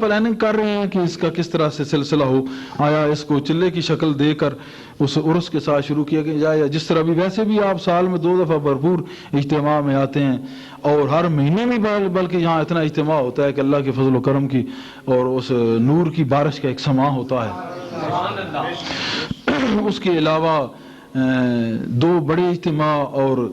Planning کر رہے ہیں کہ اس کا کس طرح سے سلسلہ ہو. آیا اس کو چلے کی شکل دے کر اس عرس کے ساتھ شروع کیا جائے، یا جس طرح بھی ویسے بھی آپ سال میں 2 دفعہ بھرپور اجتماع میں آتے ہیں، اور ہر مہینے میں بلکہ یہاں اتنا اجتماع ہوتا ہے کہ اللہ کے فضل و کرم کی اور اس نور کی بارش کا ایک سماع ہوتا ہے. اس کے علاوہ 2 بڑے اجتماع اور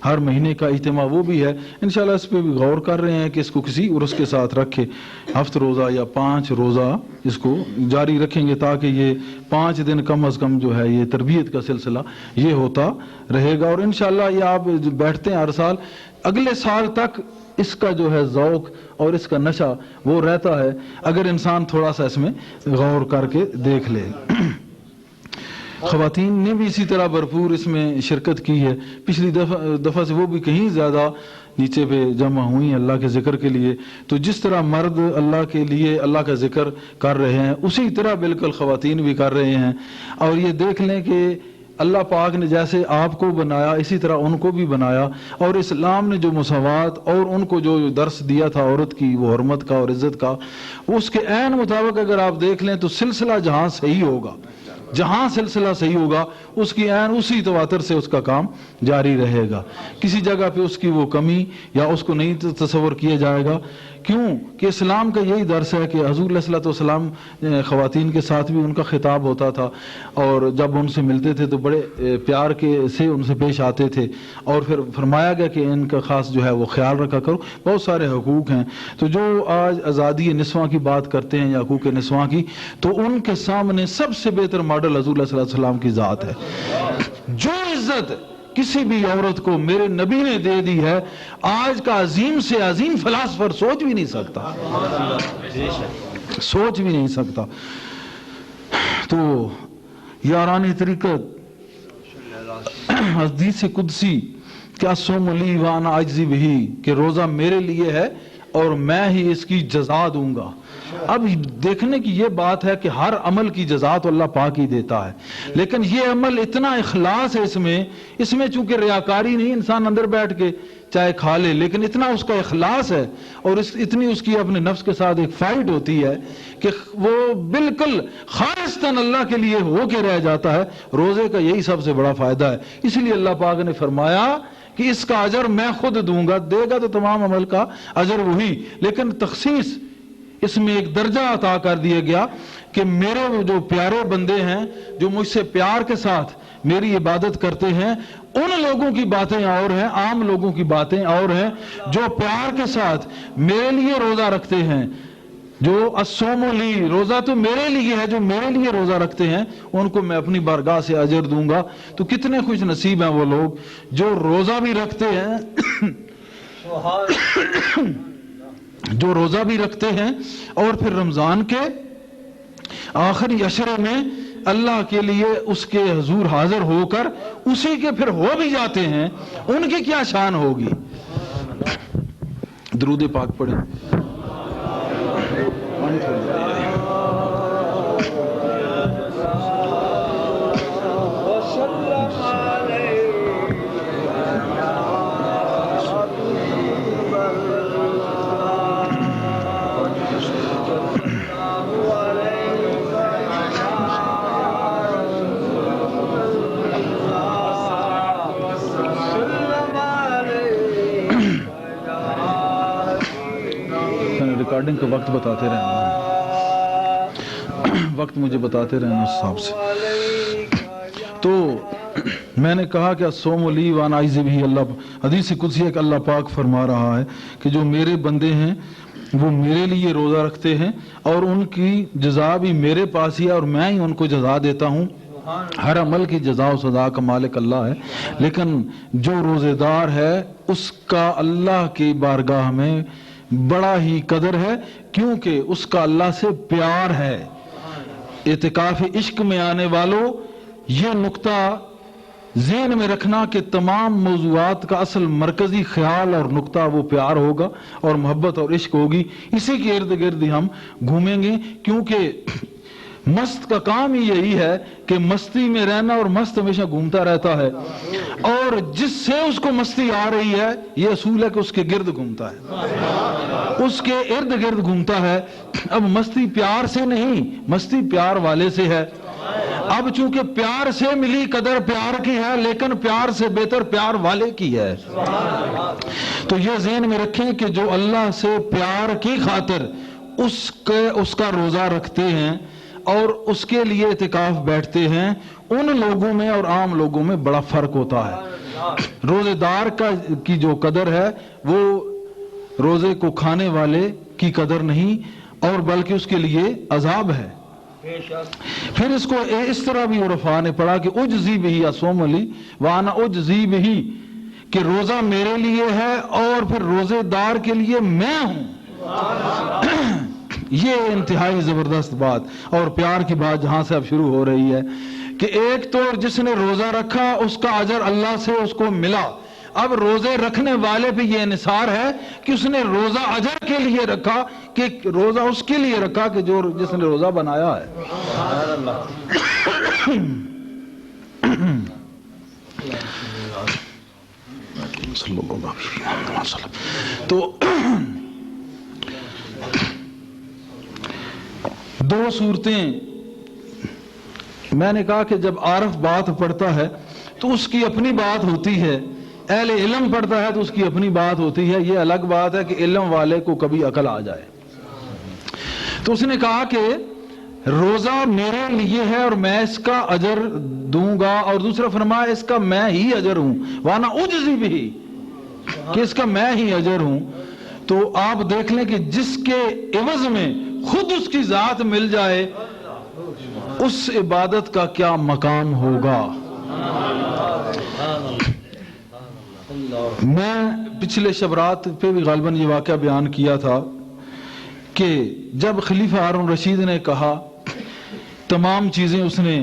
ہر مہینے کا اجتماع وہ بھی ہے. انشاءاللہ اس پہ بھی غور کر رہے ہیں کہ اس کو کسی عرس کے ساتھ رکھے، 7 روزہ یا 5 روزہ اس کو جاری رکھیں گے، تاکہ یہ 5 دن کم از کم جو ہے یہ تربیت کا سلسلہ یہ ہوتا رہے گا. اور انشاءاللہ یہ آپ بیٹھتے ہیں ہر سال، اگلے سال تک اس کا جو ہے ذوق اور اس کا نشہ وہ رہتا ہے اگر انسان تھوڑا سا اس میں غور کر کے دیکھ لے. خواتین نے بھی اسی طرح بھرپور اس میں شرکت کی ہے. پچھلی دفعہ سے وہ بھی کہیں زیادہ نیچے پہ جمع ہوئی اللہ کے ذکر کے لیے. تو جس طرح مرد اللہ کے لیے اللہ کا ذکر کر رہے ہیں، اسی طرح بالکل خواتین بھی کر رہے ہیں. اور یہ دیکھ لیں کہ اللہ پاک نے جیسے آپ کو بنایا اسی طرح ان کو بھی بنایا، اور اسلام نے جو مساوات اور ان کو جو درس دیا تھا عورت کی، وہ حرمت کا اور عزت کا، اس کے عین مطابق اگر آپ دیکھ لیں تو سلسلہ جہاں صحیح ہوگا، جہاں سلسلہ صحیح ہوگا، اس کی عین اسی تواتر سے اس کا کام جاری رہے گا. کسی جگہ پہ اس کی وہ کمی یا اس کو نہیں تصور کیا جائے گا. کیوں کہ اسلام کا یہی درس ہے کہ حضور علیہ السلام خواتین کے ساتھ بھی ان کا خطاب ہوتا تھا، اور جب ان سے ملتے تھے تو بڑے پیار کے سے ان سے پیش آتے تھے، اور پھر فرمایا گیا کہ ان کا خاص جو ہے وہ خیال رکھا کرو. بہت سارے حقوق ہیں. تو جو آج آزادی نسواں کی بات کرتے ہیں یا حقوق نسواں کی، تو ان کے سامنے سب سے بہتر ماڈل حضور علیہ السلام کی ذات ہے. جو عزت کسی بھی عورت کو میرے نبی نے دے دی ہے، آج کا عظیم سے عظیم فلاسفر سوچ بھی نہیں سکتا، سوچ بھی نہیں سکتا. تو یاران طریقت حدیث قدسی کیا سوم لی وانا عجزی بہی، کہ روزہ میرے لیے ہے اور میں ہی اس کی جزا دوں گا. اب دیکھنے کی یہ بات ہے کہ ہر عمل کی جزا تو اللہ پاک ہی دیتا ہے، لیکن یہ عمل اتنا اخلاص ہے اس میں چونکہ ریاکاری نہیں، انسان اندر بیٹھ کے چاہے کھا لے، لیکن اتنا اس کا اخلاص ہے اور اتنی اس کی اپنے نفس کے ساتھ ایک فائٹ ہوتی ہے کہ وہ بالکل خالصتاً اللہ کے لیے ہو کے رہ جاتا ہے. روزے کا یہی سب سے بڑا فائدہ ہے. اس لیے اللہ پاک نے فرمایا کہ اس کا اجر میں خود دوں گا. دے گا تو تمام عمل کا اجر وہی، لیکن تخصیص اس میں ایک درجہ عطا کر دیا گیا کہ میرے جو پیارے بندے ہیں، جو مجھ سے پیار کے ساتھ میری عبادت کرتے ہیں، ان لوگوں کی باتیں اور ہیں، عام لوگوں کی باتیں اور ہیں. جو پیار کے ساتھ میرے لیے روزہ رکھتے ہیں، جو الصوم لی، روزہ تو میرے لیے ہے، جو میرے لیے روزہ رکھتے ہیں ان کو میں اپنی بارگاہ سے اجر دوں گا. تو کتنے خوش نصیب ہیں وہ لوگ جو روزہ بھی رکھتے ہیں جو روزہ بھی رکھتے ہیں اور پھر رمضان کے آخری عشرے میں اللہ کے لیے اس کے حضور حاضر ہو کر اسی کے پھر ہو بھی جاتے ہیں. ان کی کیا شان ہوگی. درود پاک پڑھیں. ریکارڈنگ کا وقت بتاتے رہنا، وقت مجھے بتاتے رہنا اس حساب سے. تو میں نے کہا کہ الصوم لی وانا اجزی بہ، اللہ حدیث قدسی ہے کہ اللہ پاک فرما رہا ہے کہ جو میرے بندے ہیں وہ میرے لیے روزہ رکھتے ہیں اور ان کی جزا بھی میرے پاس ہی ہے اور میں ہی ان کو جزا دیتا ہوں. ہر عمل کی جزا و سزا کا مالک اللہ ہے، لیکن جو روزے دار ہے اس کا اللہ کی بارگاہ میں بڑا ہی قدر ہے، کیونکہ اس کا اللہ سے پیار ہے. اعتکاف عشق میں آنے والوں یہ نقطہ ذہن میں رکھنا کہ تمام موضوعات کا اصل مرکزی خیال اور نقطہ وہ پیار ہوگا اور محبت اور عشق ہوگی. اسی کے ارد گرد ہم گھومیں گے، کیونکہ مست کا کام ہی یہی ہے کہ مستی میں رہنا، اور مست ہمیشہ گھومتا رہتا ہے، اور جس سے اس کو مستی آ رہی ہے یہ اصول ہے کہ اس کے گرد گھومتا ہے، اس کے ارد گرد گھومتا ہے۔ اب مستی پیار سے نہیں، مستی پیار والے سے ہے۔ اب چونکہ پیار سے ملی قدر پیار کی ہے، لیکن پیار سے بہتر پیار والے کی ہے۔ تو یہ ذہن میں رکھیں کہ جو اللہ سے پیار کی خاطر اس کا روزہ رکھتے ہیں اور اس کے لیے اعتکاف بیٹھتے ہیں، ان لوگوں میں اور عام لوگوں میں بڑا فرق ہوتا ہے۔ روزے دار کی جو قدر ہے وہ روزے کو کھانے والے کی قدر نہیں، اور بلکہ اس کے لیے عذاب ہے۔ پھر اس کو اس طرح بھی عرفاء نے پڑھا کہ اجزی بہی اصوم علی وانا اجزی بہی، کہ روزہ میرے لیے ہے اور پھر روزے دار کے لیے میں ہوں۔ یہ انتہائی زبردست بات اور پیار کی بات جہاں سے اب شروع ہو رہی ہے کہ ایک تو جس نے روزہ رکھا اس کا اجر اللہ سے اس کو ملا، اب روزے رکھنے والے پہ یہ انحصار ہے کہ اس نے روزہ اجر کے لیے رکھا، کہ روزہ اس کے لیے رکھا کہ جس نے روزہ بنایا ہے۔ تو دو صورتیں میں نے کہا کہ جب عارف بات پڑھتا ہے تو اس کی اپنی بات ہوتی ہے، اہل علم پڑھتا ہے تو اس کی اپنی بات ہوتی ہے۔ یہ الگ بات ہے کہ علم والے کو کبھی عقل آ جائے۔ تو اس نے کہا کہ روزہ میرے لیے ہے اور میں اس کا اجر دوں گا، اور دوسرا فرمایا اس کا میں ہی اجر ہوں، وانا اجزی بھی، کہ اس کا میں ہی اجر ہوں۔ تو آپ دیکھ لیں کہ جس کے عوض میں خود اس کی ذات مل جائے اس عبادت کا کیا مقام ہوگا۔ میں پچھلے شبرات پہ بھی غالباً یہ واقعہ بیان کیا تھا کہ جب خلیفہ ہارون رشید نے کہا تمام چیزیں اس نے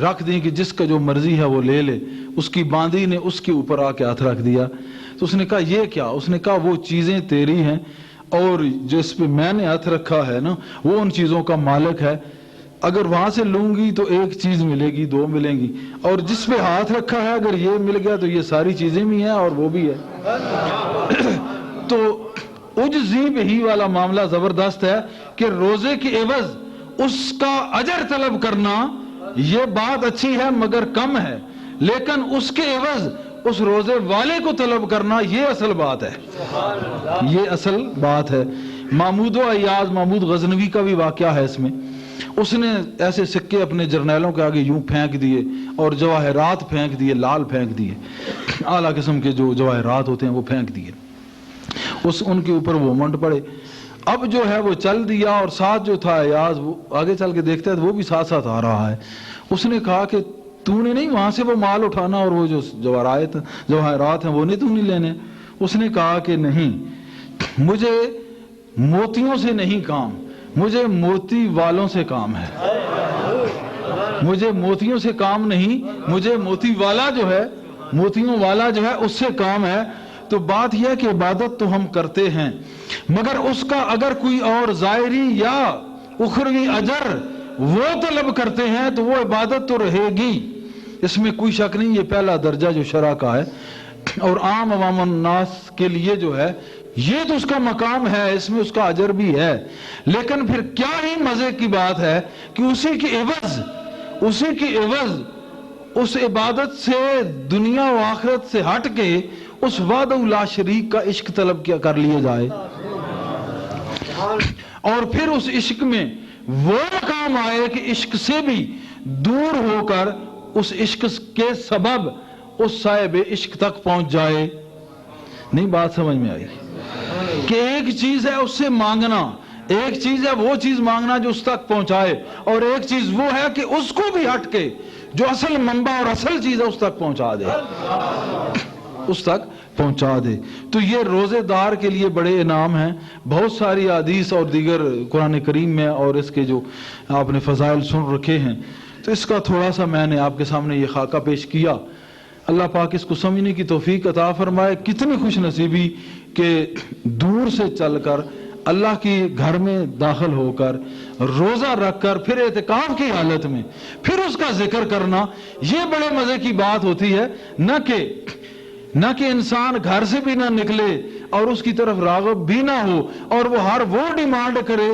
رکھ دیں کہ جس کا جو مرضی ہے وہ لے لے، اس کی باندی نے اس کے اوپر آ کے ہاتھ رکھ دیا، تو اس نے کہا یہ کیا؟ اس نے کہا وہ چیزیں تیری ہیں اور جس پہ میں نے ہاتھ رکھا ہے نا وہ ان چیزوں کا مالک ہے، اگر وہاں سے لوں گی تو ایک چیز ملے گی، دو ملیں گی، اور جس پہ ہاتھ رکھا ہے اگر یہ مل گیا تو یہ ساری چیزیں بھی ہیں اور وہ بھی ہے۔ تو اجزی بہی والا معاملہ زبردست ہے کہ روزے کی عوض اس کا اجر طلب کرنا یہ بات اچھی ہے مگر کم ہے، لیکن اس کے عوض اس روزے والے کو طلب کرنا یہ اصل بات ہے، یہ اصل بات ہے۔ محمود و ایاز، محمود غزنوی کا بھی واقعہ ہے اس میں، اس نے ایسے سکے اپنے جرنیلوں کے آگے یوں پھینک دیے اور جواہرات پھینک دیے، لال پھینک دیے، اعلیٰ قسم کے جو جواہرات ہوتے ہیں وہ پھینک دیے، ان کے اوپر وہ منڈ پڑے۔ اب جو ہے وہ چل دیا اور ساتھ جو تھا ایاز وہ آگے چل کے دیکھتا ہے تو وہ بھی ساتھ ساتھ آ رہا ہے۔ اس نے کہا کہ تو نے نہیں وہاں سے وہ مال اٹھانا اور وہ جو جواہرات ہیں وہ نہیں تو نہیں لینے؟ اس نے کہا کہ نہیں، مجھے موتیوں سے نہیں کام، مجھے موتی والوں سے کام ہے، مجھے موتیوں سے کام نہیں، مجھے موتی والا جو ہے، موتیوں والا جو ہے اس سے کام ہے۔ تو بات یہ ہے کہ عبادت تو ہم کرتے ہیں مگر اس کا اگر کوئی اور ظاہری یا اخروی اجر وہ طلب کرتے ہیں تو وہ عبادت تو رہے گی، اس میں کوئی شک نہیں۔ یہ پہلا درجہ جو شرع کا ہے اور عام عوام الناس کے لیے جو ہے یہ تو اس کا مقام ہے، اس میں اس کا اجر بھی ہے، لیکن پھر کیا ہی مزے کی بات ہے کہ اسی کی عوض اس عبادت سے دنیا و آخرت سے ہٹ کے اس وحدہ لا شریک کا عشق طلب کیا کر لیا جائے، اور پھر اس عشق میں وہ مقام آئے کہ عشق سے بھی دور ہو کر اس عشق کے سبب اس صاحب عشق تک پہنچ جائے۔ نہیں بات سمجھ میں آئی کہ ایک چیز ہے اس سے مانگنا، ایک چیز ہے وہ چیز مانگنا جو اس تک پہنچائے، اور ایک چیز وہ ہے کہ اس کو بھی ہٹ کے جو اصل منبع اور اصل چیز ہے اس تک پہنچا دے، اس تک پہنچا دے۔ تو یہ روزے دار کے لیے بڑے انعام ہیں۔ بہت ساری حدیث اور دیگر قرآن کریم میں اور اس کے جو آپ نے فضائل سن رکھے ہیں، تو اس کا تھوڑا سا میں نے آپ کے سامنے یہ خاکہ پیش کیا۔ اللہ پاک اس کو سمجھنے کی توفیق عطا فرمائے۔ کتنی خوش نصیبی کہ دور سے چل کر اللہ کی گھر میں داخل ہو کر روزہ رکھ کر پھر اعتکاف کی حالت میں پھر اس کا ذکر کرنا، یہ بڑے مزے کی بات ہوتی ہے، نہ کہ انسان گھر سے بھی نہ نکلے اور اس کی طرف راغب بھی نہ ہو اور وہ ہر وہ ڈیمانڈ کرے